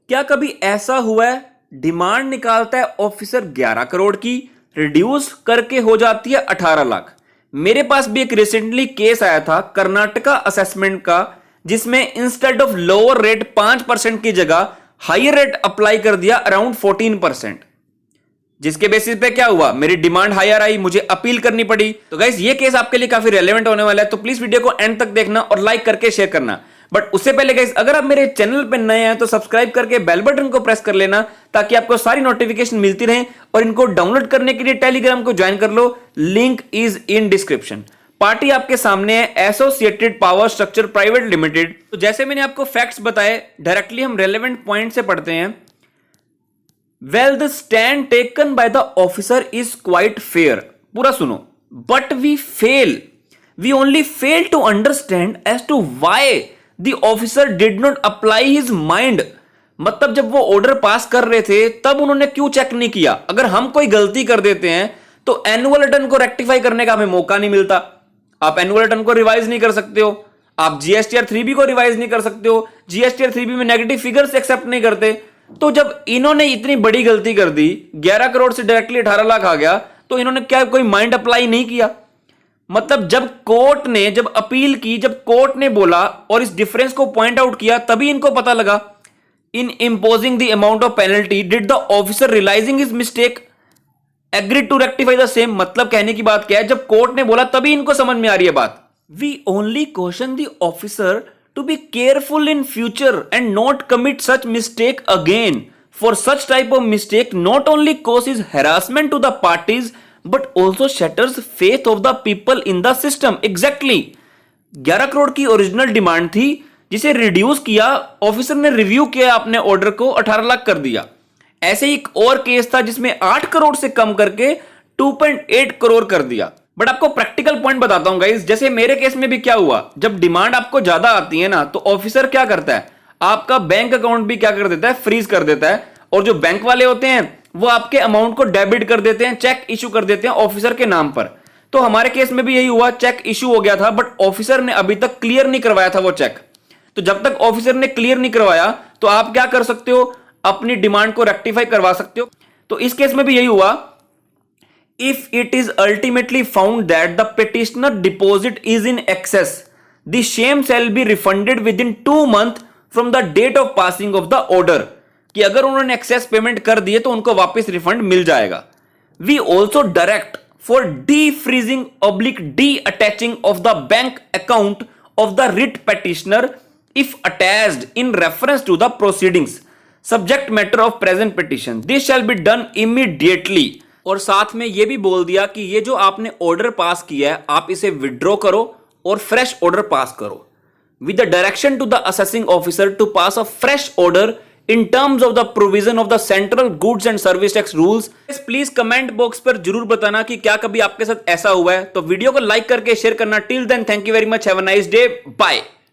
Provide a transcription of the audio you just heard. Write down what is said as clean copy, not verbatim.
क्या कभी ऐसा हुआ है डिमांड निकालता है ऑफिसर 11 करोड़ की, रिड्यूस करके हो जाती है 18 लाख। मेरे पास भी एक रिसेंटली केस आया था कर्नाटका असेसमेंट का, जिसमें इंस्टेड ऑफ लोअर रेट 5% की जगह हायर रेट अप्लाई कर दिया अराउंड 14%, जिसके बेसिस पे क्या हुआ, मेरी डिमांड हायर आई, मुझे अपील करनी पड़ी। तो गाइस ये केस आपके लिए काफी रेलेवेंट होने वाला है, तो प्लीज वीडियो को एंड तक देखना और लाइक करके शेयर करना। बट उससे पहले गाइस अगर आप मेरे चैनल पे नए हैं तो सब्सक्राइब करके बेल बटन को प्रेस कर लेना, ताकि आपको सारी नोटिफिकेशन मिलती रहे। और इनको डाउनलोड करने के लिए टेलीग्राम को ज्वाइन कर लो, link is in description. Party आपके सामने है associated power structure private limited. तो जैसे मैंने आपको फैक्ट्स बताए, डायरेक्टली हम रेलेवेंट पॉइंट से पढ़ते हैं। Well, the stand taken by the officer is quite fair. पूरा सुनो। But we only fail to understand as to why the officer did not apply his mind. मतलब जब वो ऑर्डर पास कर रहे थे तब उन्होंने क्यों चेक नहीं किया। अगर हम कोई गलती कर देते हैं तो एनुअल रिटर्न को रेक्टिफाई करने का हमें मौका नहीं मिलता। आप एनुअल रिटर्न को रिवाइज नहीं कर सकते हो, आप जीएसटीआर 3B को रिवाइज नहीं कर सकते हो, जीएसटीआर 3B में नेगेटिव फिगर्स एक्सेप्ट नहीं करते। तो जब इन्होंने इतनी बड़ी गलती कर दी, 11 करोड़ से डायरेक्टली 18 लाख आ गया, तो इन्होंने क्या कोई माइंड अप्लाई नहीं किया। मतलब जब कोर्ट ने जब अपील की, जब कोर्ट ने बोला और इस डिफरेंस को पॉइंट आउट किया, तभी इनको पता लगा। In imposing the amount of penalty did the officer realising his mistake agreed to rectify the same. मतलब कहने की बात क्या है, जब कोर्ट ने बोला तभी इनको समझ में आ रही है बात। We only question the officer to be careful in future and not commit such mistake again. For such type of mistake not only causes harassment to the parties but also shatters faith of the people in the system. Exactly 11 crore की original demand थी, जिसे reduce किया, officer ने review किया अपने order को, 18 लाख कर दिया। ऐसे ही एक और केस था जिसमें 8 करोड़ से कम करके 2.8 करोड़ कर दिया। बट आपको प्रैक्टिकल पॉइंट बताता हूं गाइस, जैसे मेरे केस में भी क्या हुआ, जब डिमांड आपको ज्यादा आती है ना, तो ऑफिसर क्या करता है, आपका बैंक अकाउंट भी क्या कर देता है, फ्रीज कर देता है। और जो बैंक वाले होते हैं वो आपके अमाउंट को डेबिट कर देते हैं, चेक इशू कर देते हैं ऑफिसर के नाम पर। तो हमारे केस में भी यही हुआ, चेक इशू हो गया था, बट ऑफिसर ने अभी तक क्लियर नहीं करवाया था वो चेक। तो जब तक ऑफिसर ने क्लियर नहीं करवाया तो आप क्या कर सकते हो, अपनी डिमांड को रेक्टिफाई करवा सकते हो। तो इस केस में भी यही हुआ। If it is ultimately found that the petitioner deposit is in excess, the same shall be refunded within 2 months from the date of passing of the order. कि अगर उन्होंने एक्सेस पेमेंट कर दिए तो उनको वापस रिफंड मिल जाएगा। We also direct for defreezing oblique de-attaching of the bank account of the writ petitioner if attached in reference to the proceedings. Subject matter of present petition. This shall be done immediately. और साथ में ये भी बोल दिया कि ये जो आपने ऑर्डर पास किया है आप इसे विड्रॉ करो और फ्रेश ऑर्डर पास करो, with the direction to the assessing officer to pass a fresh order in terms of the provision of the central goods and service tax rules. Please comment box पर जरूर बताना कि क्या कभी आपके साथ ऐसा हुआ है। तो वीडियो को लाइक करके शेयर करना। Till then thank you very much, have a nice day, bye.